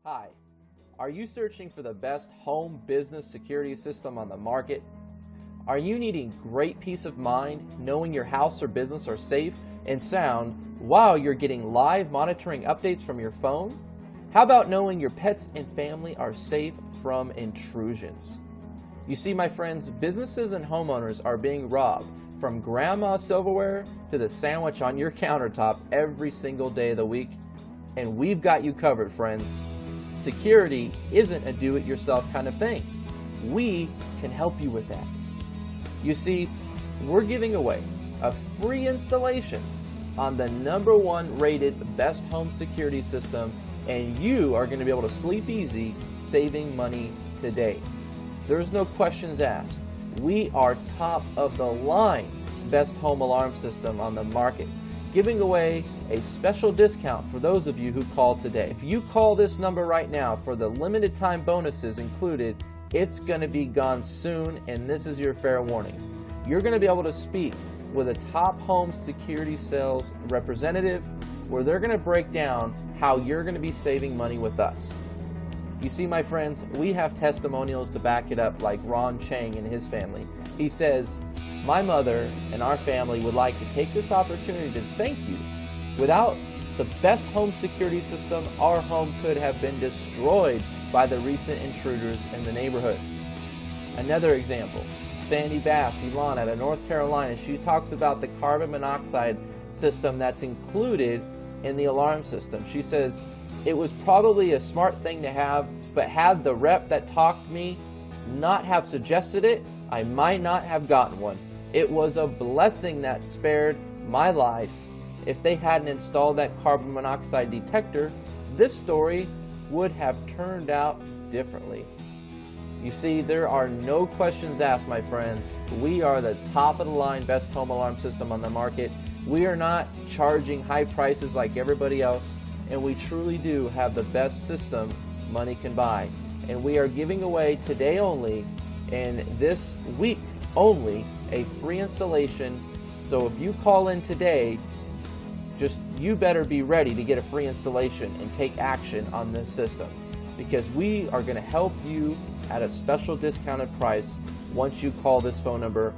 Hi, are you searching for the best home business security system on the market? Are you needing great peace of mind knowing your house or business are safe and sound while you're getting live monitoring updates from your phone? How about knowing your pets and family are safe from intrusions? You see, my friends, businesses and homeowners are being robbed from grandma's silverware to the sandwich on your countertop every single day of the week, and we've got you covered, friends. Security isn't a do-it-yourself kind of thing. We can help you with that. You see, we're giving away a free installation on the #1 rated best home security system, and you are going to be able to sleep easy saving money today. There's no questions asked. We are top of the line best home alarm system on the market, giving away a special discount for those of you who call today. If you call this number right now for the limited time bonuses included, it's going to be gone soon, and this is your fair warning. You're going to be able to speak with a top home security sales representative where they're going to break down how you're going to be saving money with us. You see, my friends, we have testimonials to back it up, like Ron Chang and his family. He says, "My mother and our family would like to take this opportunity to thank you. Without the best home security system, our home could have been destroyed by the recent intruders in the neighborhood." Another example, Sandy Bass, Elon out of North Carolina, she talks about the carbon monoxide system that's included in the alarm system. She says, "It was probably a smart thing to have, but had the rep that talked to me not have suggested it, I might not have gotten one. It was a blessing that spared my life. If they hadn't installed that carbon monoxide detector, this story would have turned out differently." You see, there are no questions asked, my friends. We are the top of the line best home alarm system on the market. We are not charging high prices like everybody else, and we truly do have the best system money can buy. And we are giving away today only, and this week only, a free installation. So if you call in today, you better be ready to get a free installation and take action on this system, because we are going to help you at a special discounted price once you call this phone number